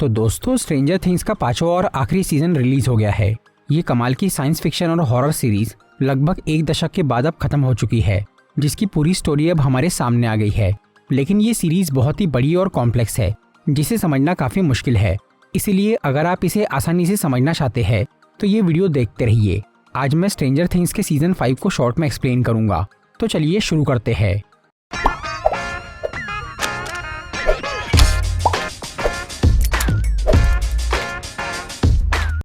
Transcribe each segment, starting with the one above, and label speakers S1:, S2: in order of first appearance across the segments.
S1: तो दोस्तों, stranger things का 5वां और आखिरी सीजन रिलीज हो गया है। ये कमाल की साइंस फिक्शन और हॉरर सीरीज लगभग एक दशक के बाद अब खत्म हो चुकी है, जिसकी पूरी स्टोरी अब हमारे सामने आ गई है। लेकिन ये सीरीज बहुत ही बड़ी और कॉम्प्लेक्स है, जिसे समझना काफी मुश्किल है। इसीलिए अगर आप इसे आसानी से समझना चाहते हैं तो ये वीडियो देखते रहिए। आज मैं स्ट्रेंजर थिंग्स के सीजन 5 को शॉर्ट में एक्सप्लेन करूंगा। तो चलिए शुरू करते हैं।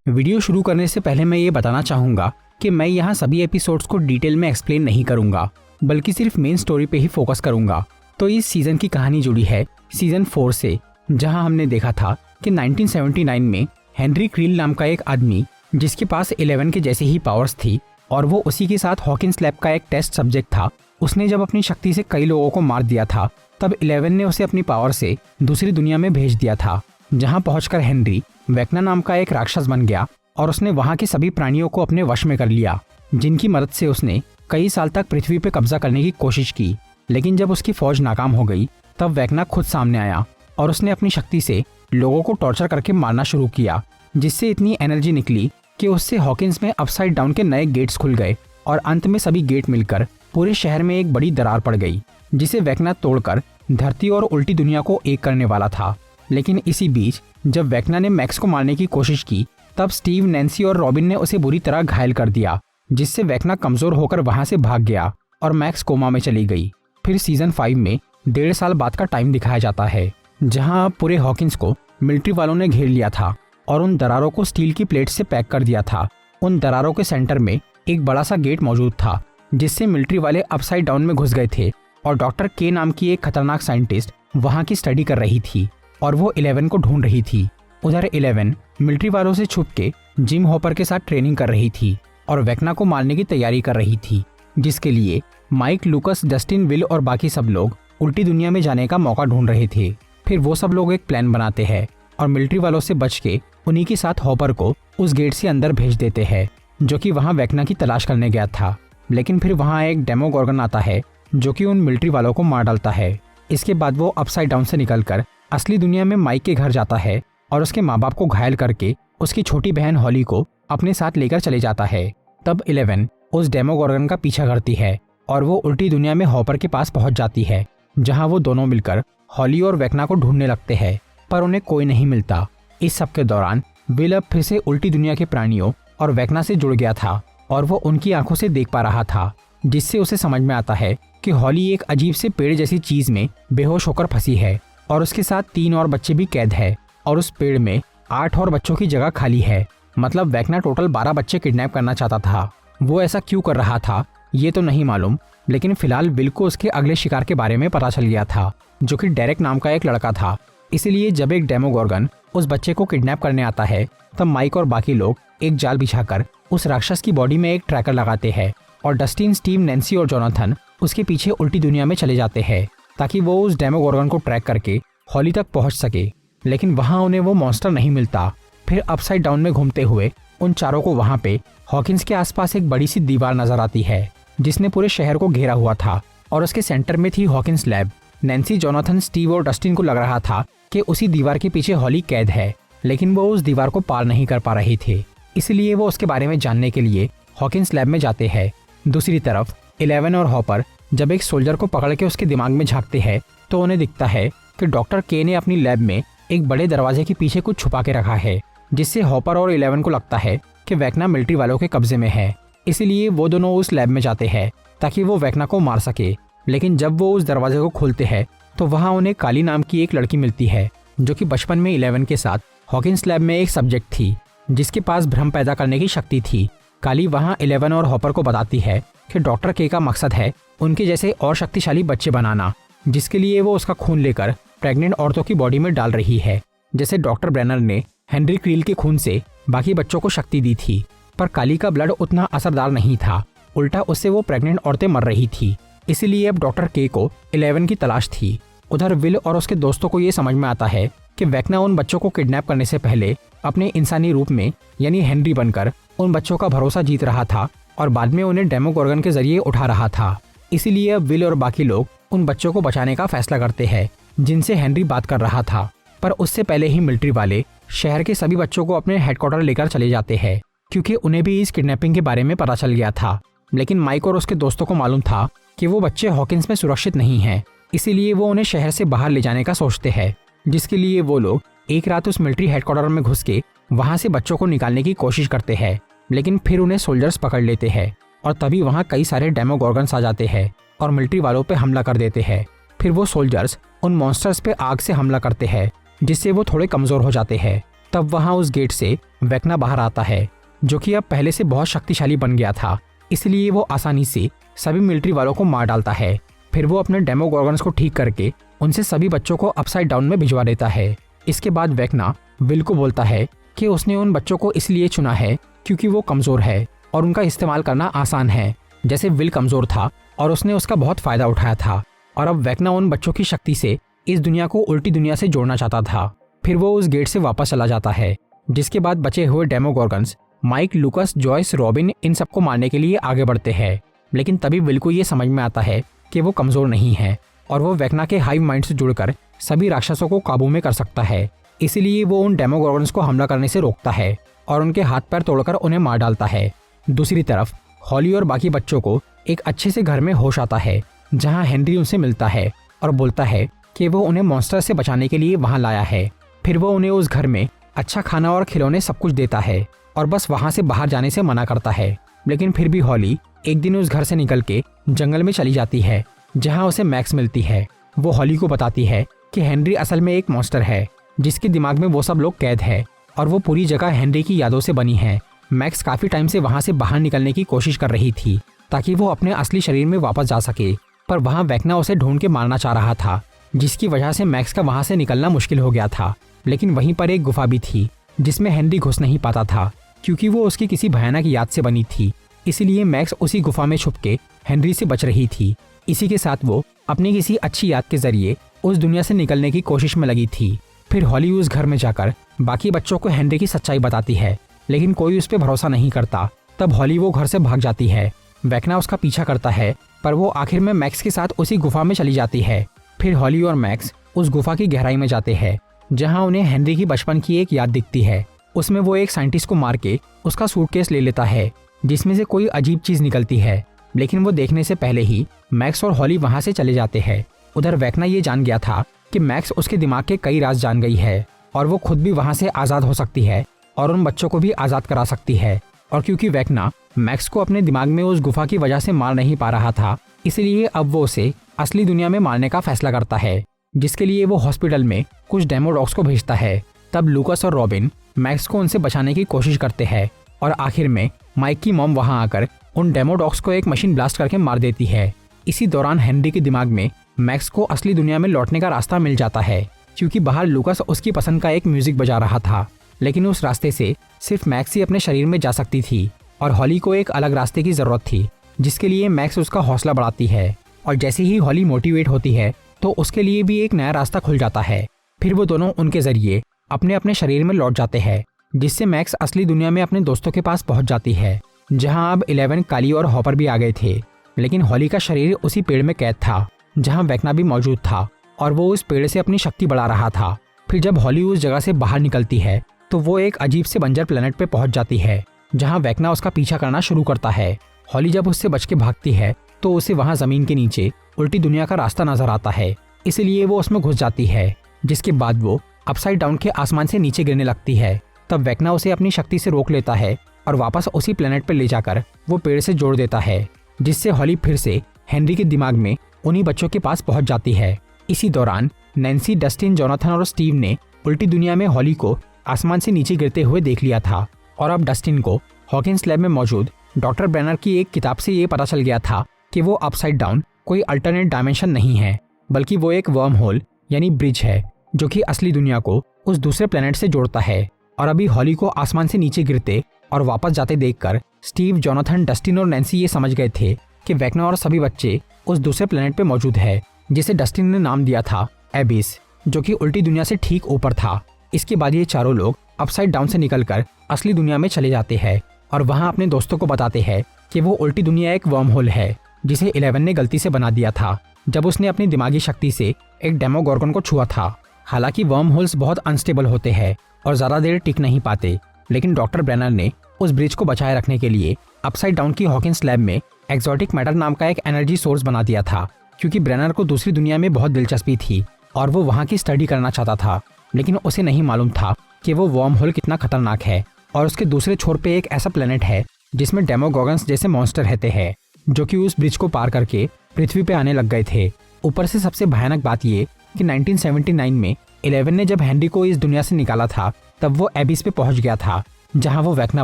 S1: वीडियो शुरू करने से पहले मैं ये बताना चाहूँगा कि मैं यहाँ सभी एपिसोड्स को डिटेल में एक्सप्लेन नहीं करूँगा, बल्कि सिर्फ मेन स्टोरी पे ही फोकस करूँगा। तो इस सीजन की कहानी जुड़ी है सीजन 4 से, जहाँ हमने देखा था कि 1979 में हेनरी क्रील नाम का एक आदमी, जिसके पास 11 के जैसे ही पावर्स थी और वो उसी के साथ हॉकिंस लैब का एक टेस्ट सब्जेक्ट था, उसने जब अपनी शक्ति से कई लोगों को मार दिया था, तब 11 ने उसे अपनी पावर से दूसरी दुनिया में भेज दिया था। जहाँ पहुंचकर हेनरी वेक्ना नाम का एक राक्षस बन गया और उसने वहां के सभी प्राणियों को अपने वश में कर लिया, जिनकी मदद से उसने कई साल तक पृथ्वी पर कब्जा करने की कोशिश की। लेकिन जब उसकी फौज नाकाम हो गई, तब वेक्ना खुद सामने आया और उसने अपनी शक्ति से लोगों को टॉर्चर करके मारना शुरू किया, जिससे इतनी एनर्जी निकली कि उससे हॉकिंस में अपसाइड डाउन के नए गेट्स खुल गए और अंत में सभी गेट मिलकर पूरे शहर में एक बड़ी दरार पड़ गई, जिसे वेक्ना तोड़कर धरती और उल्टी दुनिया को एक करने वाला था। लेकिन इसी बीच जब वेक्ना ने मैक्स को मारने की कोशिश की, तब स्टीव, नैन्सी और रॉबिन ने उसे बुरी तरह घायल कर दिया, जिससे वेक्ना कमजोर होकर वहां से भाग गया और मैक्स कोमा में चली गई। फिर सीजन 5 में 1.5 साल बाद का टाइम दिखाया जाता है, जहां पूरे हॉकिंस को मिलिट्री वालों ने घेर लिया था और उन दरारों को स्टील की प्लेट से पैक कर दिया था। उन दरारों के सेंटर में एक बड़ा सा गेट मौजूद था, जिससे मिलिट्री वाले अपसाइड डाउन में घुस गए थे और डॉक्टर के नाम की एक खतरनाक साइंटिस्ट वहां की स्टडी कर रही थी और वो 11 को ढूंढ रही थी। उधर 11 मिलिट्री वालों से छुप के जिम हॉपर के साथ ट्रेनिंग कर रही थी और वेक्ना को मारने की तैयारी कर रही थी, जिसके लिए माइक, लूकस, डस्टिन, विल और बाकी सब लोग उल्टी दुनिया में जाने का मौका ढूंढ रहे थे। फिर वो सब लोग एक प्लान बनाते हैं और मिलिट्री वालों से बच के उन्हीं के साथ हॉपर को उस गेट से अंदर भेज देते हैं, जो कि वहां वेक्ना की तलाश करने गया था। लेकिन फिर वहां एक डेमोगॉर्गन आता है, जो कि उन मिलिट्री वालों को मार डालता है। इसके बाद वो अपसाइड डाउन से निकलकर असली दुनिया में माइक के घर जाता है और उसके माँ बाप को घायल करके उसकी छोटी बहन हॉली को अपने साथ लेकर चले जाता है। तब 11 उस डेमोगॉर्गन का पीछा करती है और वो उल्टी दुनिया में हॉपर के पास पहुंच जाती है, जहां वो दोनों मिलकर हॉली और वेक्ना को ढूंढने लगते हैं, पर उन्हें कोई नहीं मिलता। इस सब के दौरान विल अब फिर से उल्टी दुनिया के प्राणियों और वेक्ना से जुड़ गया था और वो उनकी आंखों से देख पा रहा था, जिससे उसे समझ में आता है कि हॉली एक अजीब से पेड़ जैसी चीज में बेहोश होकर फंसी है और उसके साथ 3 और बच्चे भी कैद है और उस पेड़ में 8 और बच्चों की जगह खाली है। मतलब वेक्ना टोटल 12 बच्चे किडनैप करना चाहता था। वो ऐसा क्यों कर रहा था ये तो नहीं मालूम, लेकिन फिलहाल विल को उसके अगले शिकार के बारे में पता चल गया था, जो कि डेरेक नाम का एक लड़का था। इसीलिए जब एक डेमोगॉर्गन उस बच्चे को किडनैप करने आता है, तब माइक और बाकी लोग एक जाल बिछाकर उस राक्षस की बॉडी में एक ट्रैकर लगाते हैं और डस्टिन, स्टीव, नैन्सी और जोनाथन उसके पीछे उल्टी दुनिया में चले जाते हैं, ताकि वो उस डेमोगॉर्गन को ट्रैक करके हॉली तक पहुंच सके। लेकिन वहां उन्हें वो मॉन्स्टर नहीं मिलता। फिर अपसाइड डाउन में घूमते हुए उन चारों को वहां पे हॉकिंस के आसपास एक बड़ी सी दीवार नजर आती है, जिसने पूरे शहर को घेरा हुआ था और उसके सेंटर में थी Hawkins lab. Nancy, Jonathan, Steve और डस्टिन को लग रहा था कि उसी दीवार के पीछे हॉली कैद है, लेकिन वो उस दीवार को पार नहीं कर पा रहे थे। इसलिए वो उसके बारे में जानने के लिए हॉकिंस लैब में जाते हैं। दूसरी तरफ 11 और हॉपर जब एक सोल्जर को पकड़ के उसके दिमाग में झांकते हैं, तो उन्हें दिखता है कि डॉक्टर के ने अपनी लैब में एक बड़े दरवाजे के पीछे कुछ छुपा के रखा है, जिससे हॉपर और 11 को लगता है कि वेक्ना मिलिट्री वालों के कब्जे में है। इसीलिए वो दोनों उस लैब में जाते हैं ताकि वो वेक्ना को मार सके। लेकिन जब वो उस दरवाजे को खोलते हैं, तो वहाँ उन्हें काली नाम की एक लड़की मिलती है, जो कि बचपन में 11 के साथ हॉकिंस लैब में एक सब्जेक्ट थी, जिसके पास भ्रम पैदा करने की शक्ति थी। काली वहाँ 11 और हॉपर को बताती है कि डॉक्टर के का मकसद है उनके जैसे और शक्तिशाली बच्चे बनाना, जिसके लिए वो उसका खून लेकर प्रेग्नेंट औरतों की बॉडी में डाल रही है, जैसे डॉक्टर ब्रेनर ने हेनरी क्रील के खून से बाकी बच्चों को शक्ति दी थी। पर काली का ब्लड उतना असरदार नहीं था, उल्टा उससे वो प्रेग्नेंट औरतें मर रही थी। इसीलिए अब डॉक्टर के को 11 की तलाश थी। उधर विल और उसके दोस्तों को ये समझ में आता है कि वेक्ना उन बच्चों को किडनैप करने से पहले अपने इंसानी रूप में यानी हेनरी बनकर उन बच्चों का भरोसा जीत रहा था और बाद में उन्हें डेमोगॉर्गन के जरिए उठा रहा था। इसीलिए अब विल और बाकी लोग उन बच्चों को बचाने का फैसला करते हैं, जिनसे हेनरी बात कर रहा था। पर उससे पहले ही मिलिट्री वाले शहर के सभी बच्चों को अपने हेडक्वार्टर लेकर चले जाते हैं, क्योंकि उन्हें भी इस किडनैपिंग के बारे में पता चल गया था। लेकिन माइक और उसके दोस्तों को मालूम था कि वो बच्चे हॉकिंस में सुरक्षित नहीं हैं, इसीलिए वो उन्हें शहर से बाहर ले जाने का सोचते हैं, जिसके लिए वो लोग एक रात उस मिलिट्री हेडक्वार्टर में घुस के वहां से बच्चों को निकालने की कोशिश करते हैं। लेकिन फिर उन्हें सोल्जर्स पकड़ लेते हैं और तभी वहां कई सारे डेमोगोर्गन्स आ जाते हैं और मिलिट्री वालों पे हमला कर देते हैं। फिर वो सोल्जर्स उन मॉन्स्टर्स पे आग से हमला करते हैं, जिससे वो थोड़े कमजोर हो जाते हैं। तब वहां उस गेट से वेक्ना बाहर आता है, जो कि अब पहले से बहुत शक्तिशाली बन गया था, इसलिए वो आसानी से सभी मिलिट्री वालों को मार डालता है। फिर वो अपने डेमोगोर्गन्स को ठीक करके उनसे सभी बच्चों को अपसाइड डाउन में भिजवा देता है। इसके बाद वेक्ना विल को बोलता है कि उसने उन बच्चों को इसलिए चुना है क्योंकि वो कमजोर है और उनका इस्तेमाल करना आसान है, जैसे विल कमजोर था और उसने उसका बहुत फायदा उठाया था। और अब वेक्ना उन बच्चों की शक्ति से इस दुनिया को उल्टी दुनिया से जोड़ना चाहता था। फिर वो उस गेट से वापस चला जाता है, जिसके बाद बचे हुए डेमोगोर्गन्स माइक, लूकस, जॉयस, रॉबिन इन सबको मारने के लिए आगे बढ़ते हैं। लेकिन तभी विल को ये समझ में आता है कि वो कमजोर नहीं है और वो वेक्ना के हाइव माइंड से जुड़कर सभी राक्षसों को काबू में कर सकता है। इसीलिए वो उन डेमोगोर्गन्स को हमला करने से रोकता है और उनके हाथ पैर तोड़कर उन्हें मार डालता है। दूसरी तरफ हॉली और बाकी बच्चों को एक अच्छे से घर में होश आता है, जहां हेनरी उनसे मिलता है और बोलता है कि वो उन्हें मॉन्स्टर से बचाने के लिए वहां लाया है। फिर वो उन्हें उस घर में अच्छा खाना और खिलौने सब कुछ देता है और बस वहां से बाहर जाने से मना करता है। लेकिन फिर भी हॉली एक दिन उस घर से निकल के जंगल में चली जाती है, जहां उसे मैक्स मिलती है। वो हॉली को बताती है कि हेनरी असल में एक मॉन्स्टर है, जिसके दिमाग में वो सब लोग कैद है और वो पूरी जगह हेनरी की यादों से बनी है। मैक्स काफी टाइम से वहां से बाहर निकलने की कोशिश कर रही थी ताकि वो अपने असली शरीर में वापस जा सके, पर वहां वेक्ना उसे ढूंढ के मारना चाह रहा था, जिसकी वजह से मैक्स का वहां से निकलना मुश्किल हो गया था। लेकिन वहीं पर एक गुफा भी थी जिसमें हेनरी घुस नहीं पाता था, क्योंकि वो उसकी किसी भयानक याद से बनी थी। इसीलिए मैक्स उसी गुफा में छुप के हेनरी से बच रही थी। इसी के साथ वो अपनी किसी अच्छी याद के जरिए उस दुनिया से निकलने की कोशिश में लगी थी। फिर हॉली उस घर में जाकर बाकी बच्चों को हेनरी की सच्चाई बताती है, लेकिन कोई उस पर भरोसा नहीं करता। तब हॉली वो घर से भाग जाती है। वेक्ना उसका पीछा करता है, पर वो आखिर में मैक्स के साथ उसी गुफा में चली जाती है। फिर हॉली और मैक्स उस गुफा की गहराई में जाते हैं, जहां उन्हें हेनरी की बचपन की एक याद दिखती है। उसमें वो एक साइंटिस्ट को मार के उसका सूटकेस ले लेता है, जिसमें से कोई अजीब चीज निकलती है। लेकिन वो देखने से पहले ही मैक्स और हॉली वहां से चले जाते हैं। उधर वेक्ना ये जान गया था कि मैक्स उसके दिमाग के कई राज जान गई है और वो खुद भी वहां से आजाद हो सकती है और उन बच्चों को भी आजाद करा सकती है। और क्योंकि वेक्ना मैक्स को अपने दिमाग में उस गुफा की वजह से मार नहीं पा रहा था, इसलिए अब वो उसे असली दुनिया में मारने का फैसला करता है, जिसके लिए वो हॉस्पिटल में कुछ डेमो डॉग्स को भेजता है। तब लूकस और रॉबिन मैक्स को उनसे बचाने की कोशिश करते हैं और आखिर में माइक की मॉम वहां आकर उन डेमो डॉग्स को एक मशीन ब्लास्ट करके मार देती है। इसी दौरान हेनरी के दिमाग में मैक्स को असली दुनिया में लौटने का रास्ता मिल जाता है, क्योंकि बाहर लूकस उसकी पसंद का एक म्यूजिक बजा रहा था। लेकिन उस रास्ते से सिर्फ मैक्स ही अपने शरीर में जा सकती थी और हॉली को एक अलग रास्ते की जरूरत थी, जिसके लिए मैक्स उसका हौसला बढ़ाती है। और जैसे ही हॉली मोटिवेट होती है तो उसके लिए भी एक नया रास्ता खुल जाता है। फिर वो दोनों उनके जरिए अपने अपने शरीर में लौट जाते हैं, जिससे मैक्स असली दुनिया में अपने दोस्तों के पास पहुंच जाती है, जहां अब 11, काली और हॉपर भी आ गए थे। लेकिन हॉली का शरीर उसी पेड़ में कैद था जहां वेक्ना भी मौजूद था और वो उस पेड़ से अपनी शक्ति बढ़ा रहा था। फिर जब हॉली उस जगह से बाहर निकलती है तो वो एक अजीब से बंजर प्लेनेट पे पहुंच जाती है, जहां वेक्ना उसका पीछा करना शुरू करता है। हॉली जब उससे बच के भागती है तो उसे वहां जमीन के नीचे उल्टी दुनिया का रास्ता नजर आता है, इसलिए वो उसमें घुस जाती है, जिसके बाद वो अपसाइड डाउन के आसमान से नीचे गिरने लगती है। तब वेक्ना उसे अपनी शक्ति से रोक लेता है और वापस उसी प्लेनेट पर ले जाकर वो पेड़ से जोड़ देता है, जिससे हॉली फिर से हेनरी के दिमाग में उन्हीं बच्चों के पास पहुंच जाती है। इसी दौरान नैन्सी, डस्टिन, जोनाथन और स्टीव ने उल्टी दुनिया में हॉली को आसमान से नीचे गिरते हुए देख लिया था और अब डस्टिन को हॉकिंस लैब में मौजूद डॉक्टर ब्रेनर की एक किताब से ये पता चल गया था कि वो अपसाइड डाउन कोई अल्टरनेट डायमेंशन नहीं है, बल्कि वो एक वर्म होल यानी ब्रिज है, जो कि असली दुनिया को उस दूसरे प्लेनेट से जोड़ता है। और अभी हॉली को आसमान से नीचे गिरते और वापस जाते देखकर स्टीव, जोनाथन, डस्टिन और नैन्सी ये समझ गए थे कि वेक्ना और सभी बच्चे उस दूसरे प्लेनेट पे मौजूद है, जिसे डस्टिन ने नाम दिया था एबिस, जो कि उल्टी दुनिया से ठीक ऊपर था। इसके बाद ये चारों लोग अपसाइड डाउन से निकलकर असली दुनिया में चले जाते हैं और वहां अपने दोस्तों को बताते हैं कि वो उल्टी दुनिया एक वर्म होल है, जिसे 11 ने गलती से बना दिया था जब उसने अपनी दिमागी शक्ति से एक डेमोगोर्गन को छुआ था। हालांकि वर्म होल्स बहुत अनस्टेबल होते हैं और ज़्यादा देर टिक नहीं पाते, लेकिन डॉक्टर ब्रेनर ने उस ब्रिज को बचाए रखने के लिए अपसाइड डाउन की हॉकिंस लैब में एक्सोटिक मैटर नाम का एक एनर्जी सोर्स बना दिया था, क्योंकि ब्रेनर को दूसरी दुनिया में बहुत दिलचस्पी थी और वो वहाँ की स्टडी करना चाहता था। लेकिन उसे नहीं मालूम था कि वो वर्म होल कितना खतरनाक है और उसके दूसरे छोर पे एक ऐसा प्लेनेट है जिसमें डेमोगोगन्स जैसे मॉन्स्टर रहते हैं, जो कि उस ब्रिज को पार करके पृथ्वी पे आने लग गए थे। ऊपर से सबसे भयानक बात ये कि 1979 में 11 ने जब हेनरी को इस दुनिया से निकाला था, तब वो एबिस पे पहुंच गया था, जहां वो वेक्ना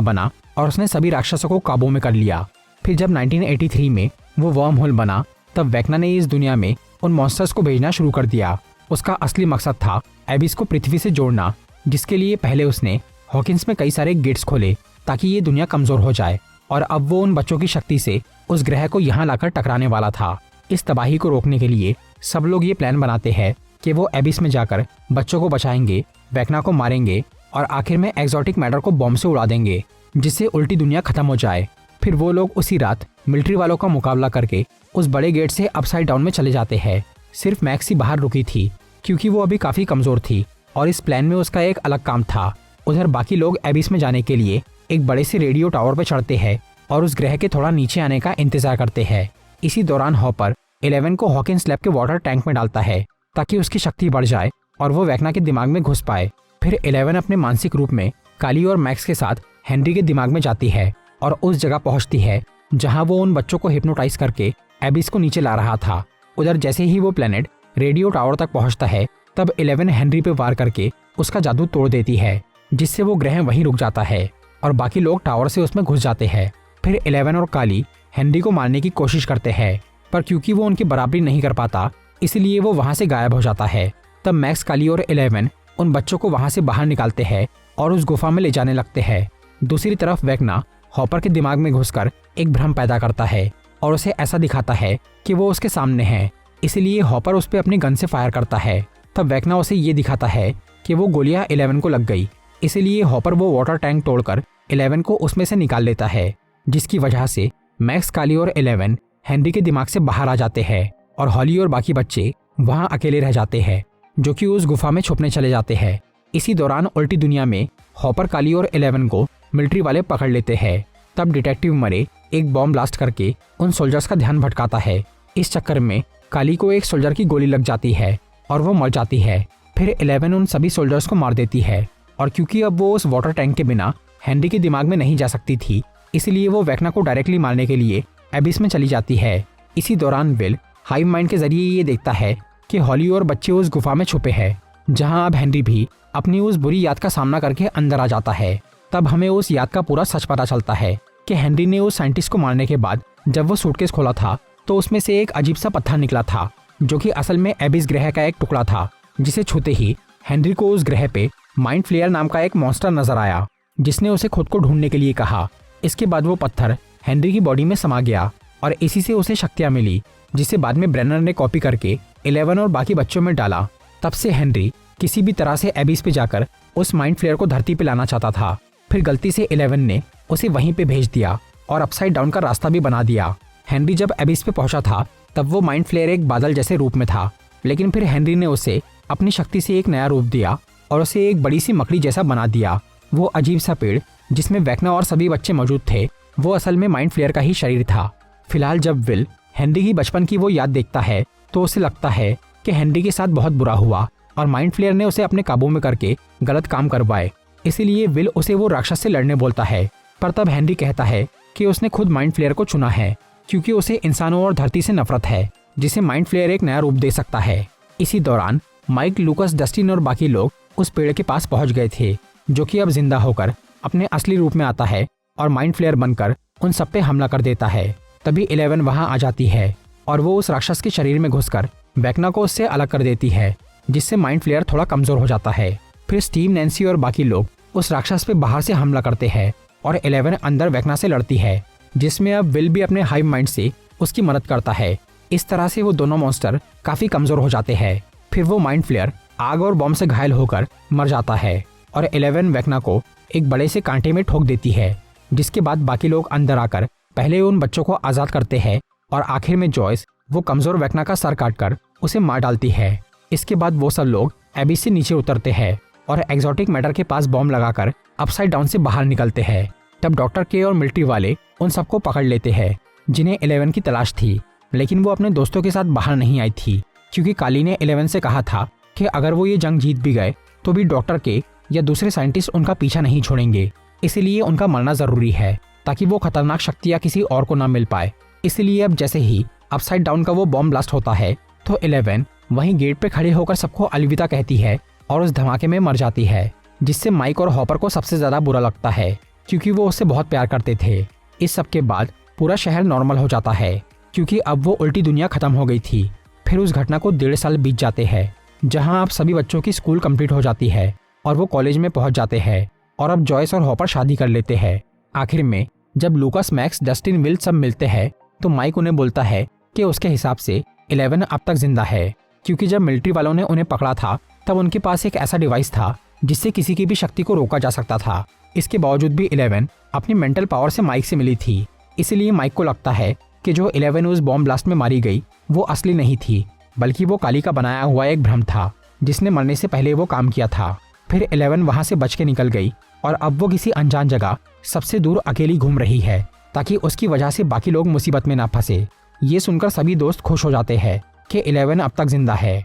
S1: बना और उसने सभी राक्षसों को काबू में कर लिया। फिर जब 1983 में वो वर्म होल बना, तब वेक्ना ने इस दुनिया में उन मॉन्स्टर्स को भेजना शुरू कर दिया। उसका असली मकसद था एबिस को पृथ्वी से जोड़ना, जिसके लिए पहले उसने हॉकिंस में कई सारे गेट्स खोले ताकि ये दुनिया कमजोर हो जाए, और अब वो उन बच्चों की शक्ति से उस ग्रह को यहाँ लाकर टकराने वाला था। इस तबाही को रोकने के लिए सब लोग ये प्लान बनाते हैं कि वो एबिस में जाकर बच्चों को बचाएंगे, वेक्ना को मारेंगे और आखिर में एक्सोटिक मैटर को बॉम्ब से उड़ा देंगे, जिससे उल्टी दुनिया खत्म हो जाए। फिर वो लोग उसी रात मिलिट्री वालों का मुकाबला करके उस बड़े गेट से अपसाइड डाउन में चले जाते हैं। सिर्फ मैक्स ही बाहर रुकी थी, क्योंकि वो अभी काफी कमजोर थी और इस प्लान में उसका एक अलग काम था। उधर बाकी लोग एबिस में जाने के लिए एक बड़े से रेडियो टावर पर चढ़ते हैं और उस ग्रह के थोड़ा नीचे आने का इंतजार करते हैं। इसी दौरान हॉपर 11 को हॉकिंस लैब के वाटर टैंक में डालता है ताकि उसकी शक्ति बढ़ जाए और वो वेक्ना के दिमाग में घुस पाए। फिर 11 अपने मानसिक रूप में काली और मैक्स के साथ हेनरी के दिमाग में जाती है और उस जगह पहुंचती है जहां वो उन बच्चों को हिप्नोटाइज करके एबिस को नीचे ला रहा था। उधर जैसे ही वो प्लेनेट रेडियो टावर तक पहुंचता है, तब 11 हेनरी पे वार करके उसका जादू तोड़ देती है, जिससे वो ग्रह वहीं रुक जाता है और बाकी लोग टावर से उसमें घुस जाते हैं। फिर 11 और काली हेनरी को मारने की कोशिश करते हैं, पर क्योंकि वो उनकी बराबरी नहीं कर पाता, इसलिए वो वहां से गायब हो जाता है। तब मैक्स, काली और 11 उन बच्चों को वहां से बाहर निकालते हैं और उस गुफा में ले जाने लगते हैं। दूसरी तरफ वेक्ना हॉपर के दिमाग में घुसकर एक भ्रम पैदा करता है और उसे ऐसा दिखाता है कि वो उसके सामने है, इसलिए हॉपर उस पर अपनी गन से फायर करता है। तब वेक्ना उसे ये दिखाता है कि वो गोलियां 11 को लग गई, इसलिए हॉपर वो वाटर टैंक तोड़कर 11 को उसमें से निकाल लेता है, जिसकी वजह से मैक्स, काली और 11 हेनरी के दिमाग से बाहर आ जाते हैं और हॉली और बाकी बच्चे वहां अकेले रह जाते हैं, जो कि उस गुफा में छुपने चले जाते हैं। इसी दौरान उल्टी दुनिया में हॉपर, काली और 11 को मिलिट्री वाले पकड़ लेते हैं। तब डिटेक्टिव मरे एक बॉम्ब ब्लास्ट करके उन सोल्जर्स का ध्यान भटकाता है। इस चक्कर में काली को एक सोल्जर की गोली लग जाती है और वो मर जाती है। फिर 11 उन सभी सोल्जर्स को मार देती है, और क्योंकि अब वो उस वाटर टैंक के बिना हेनरी के दिमाग में नहीं जा सकती थी, इसलिए वो वेक्ना को डायरेक्टली मारने के लिए एबिस में चली जाती है। इसी दौरान विल हाइव माइंड के जरिए ये देखता है कि हॉली और बच्चे उस गुफा में छुपे हैं, जहां अब हेनरी भी अपनी उस बुरी याद का सामना करके अंदर आ जाता है। तब हमें उस याद का पूरा सच पता चलता है कि हेनरी ने उस साइंटिस्ट को मारने के बाद जब वो सूटकेस खोला था, तो उसमें से एक अजीब सा पत्थर निकला था, जो कि असल में एबिस ग्रह का एक टुकड़ा था, जिसे छूते ही हेनरी को उस ग्रह पे माइंड फ्लेयर नाम का एक मॉन्स्टर नजर आया, जिसने उसे खुद को ढूंढने के लिए कहा। इसके बाद वो पत्थर हेनरी की बॉडी में समा गया और इसी से उसे शक्तियां मिली, जिसे बाद में ब्रेनर ने कॉपी करके 11 और बाकी बच्चों में डाला। तब से हेनरी किसी भी तरह से एबिस पे जाकर उस माइंड फ्लेयर को धरती पे लाना चाहता था। फिर गलती से 11 ने उसे वहीं पे भेज दिया और अपसाइड डाउन का रास्ता भी बना दिया। हेनरी जब एबिस पे पहुंचा था, तब वो माइंड फ्लेयर एक बादल जैसे रूप में था, लेकिन फिर हेनरी ने उसे अपनी शक्ति से एक नया रूप दिया और उसे एक बड़ी सी मकड़ी जैसा बना दिया। वो अजीब सा पेड़ जिसमें वेक्ना और सभी बच्चे मौजूद थे, वो असल में माइंड फ्लेयर का ही शरीर था। फिलहाल जब विल हेनरी की बचपन की वो याद देखता है, तो उसे लगता है कि हेनरी के साथ बहुत बुरा हुआ और माइंड फ्लेयर ने उसे अपने काबू में करके गलत काम करवाए। इसीलिए विल उसे वो राक्षस से लड़ने बोलता है, पर तब हेनरी कहता है कि उसने खुद माइंड फ्लेयर को चुना है, क्योंकि उसे इंसानों और धरती से नफरत है, जिसे माइंड फ्लेयर एक नया रूप दे सकता है। इसी दौरान माइक, लूकस, डस्टिन और बाकी लोग उस पेड़ के पास पहुंच गए थे, जो कि अब जिंदा होकर अपने असली रूप में आता है और माइंड फ्लेयर बनकर उन सब पे हमला कर देता है। तभी 11 वहां आ जाती है और वो उस राक्षस के शरीर में घुसकर वेक्ना को उससे अलग कर देती है, जिससे माइंड फ्लेयर थोड़ा कमजोर हो जाता है। फिर स्टीव, नैन्सी और बाकी लोग उस राक्षस पे बाहर से हमला करते हैं और 11 अंदर वेक्ना से लड़ती है, जिसमें अब विल भी अपने हाइव माइंड से उसकी मदद करता है। इस तरह से वो दोनों मॉन्स्टर काफी कमजोर हो जाते हैं। फिर वो माइंड फ्लेयर आग और बॉम्ब से घायल होकर मर जाता है और 11 वेक्ना को एक बड़े से कांटे में ठोक देती है, जिसके बाद बाकी लोग अंदर आकर पहले उन बच्चों को आजाद करते हैं और आखिर में जॉयस वो कमजोर वेक्ना का सर काटकर उसे मार डालती है। इसके बाद वो सब लोग एबिस से नीचे उतरते हैं और एग्जॉटिक मैटर के पास बॉम्ब लगाकर अपसाइड डाउन से बाहर निकलते हैं। तब डॉक्टर के और मिलिट्री वाले उन सबको पकड़ लेते हैं जिन्हें 11 की तलाश थी, लेकिन वो अपने दोस्तों के साथ बाहर नहीं आई थी क्योंकि काली ने 11 से कहा था कि अगर वो ये जंग जीत भी गए तो भी डॉक्टर के या दूसरे साइंटिस्ट उनका पीछा नहीं छोड़ेंगे, इसलिए उनका मरना जरूरी है ताकि वो खतरनाक शक्तियाँ किसी और को ना मिल पाए। इसलिए अब जैसे ही अपसाइड डाउन का वो बॉम्ब ब्लास्ट होता है तो 11 वहीं गेट पे खड़े होकर सबको अलविदा कहती है और उस धमाके में मर जाती है, जिससे माइक और हॉपर को सबसे ज्यादा बुरा लगता है क्योंकि वो उससे बहुत प्यार करते थे। इस सब के बाद पूरा शहर नॉर्मल हो जाता है क्योंकि अब वो उल्टी दुनिया खत्म हो गई थी। फिर उस घटना को 1.5 साल बीत जाते हैं जहां अब सभी बच्चों की स्कूल कंप्लीट हो जाती है और वो कॉलेज में पहुंच जाते हैं और अब जॉयस और हॉपर शादी कर लेते हैं। आखिर में जब लूकास, मैक्स, डस्टिन, विल सब मिलते हैं तो माइक उन्हें बोलता है कि उसके हिसाब से 11 अब तक जिंदा है क्योंकि जब मिलिट्री वालों ने उन्हें पकड़ा था तब उनके पास एक ऐसा डिवाइस था जिससे किसी की भी शक्ति को रोका जा सकता था। इसके बावजूद भी 11 अपनी मेंटल पावर से माइक से मिली थी, इसलिए माइक को लगता है कि जो 11 उस बॉम्ब ब्लास्ट में मारी गई वो असली नहीं थी बल्कि वो काली का बनाया हुआ एक भ्रम था जिसने मरने से पहले वो काम किया था। फिर 11 वहां से बच के निकल गई और अब वो किसी अनजान जगह सबसे दूर अकेली घूम रही है ताकि उसकी वजह से बाकी लोग मुसीबत में ना फंसे। ये सुनकर सभी दोस्त खुश हो जाते हैं कि 11 अब तक जिंदा है।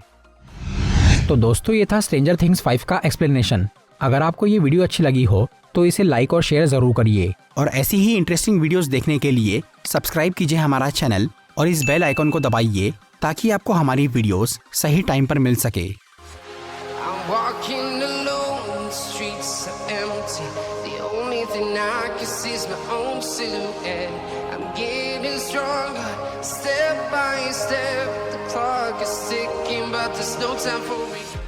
S1: तो दोस्तों ये था स्ट्रेंजर थिंग्स 5 का एक्सप्लेनेशन। अगर आपको ये वीडियो अच्छी लगी हो तो इसे लाइक और शेयर जरूर करिए और ऐसी ही इंटरेस्टिंग वीडियोस देखने के लिए सब्सक्राइब कीजिए हमारा चैनल और इस बेल आइकन को दबाइए ताकि आपको हमारी वीडियोस सही टाइम पर मिल सके।
S2: Step by step, the clock is ticking, but there's no time for me.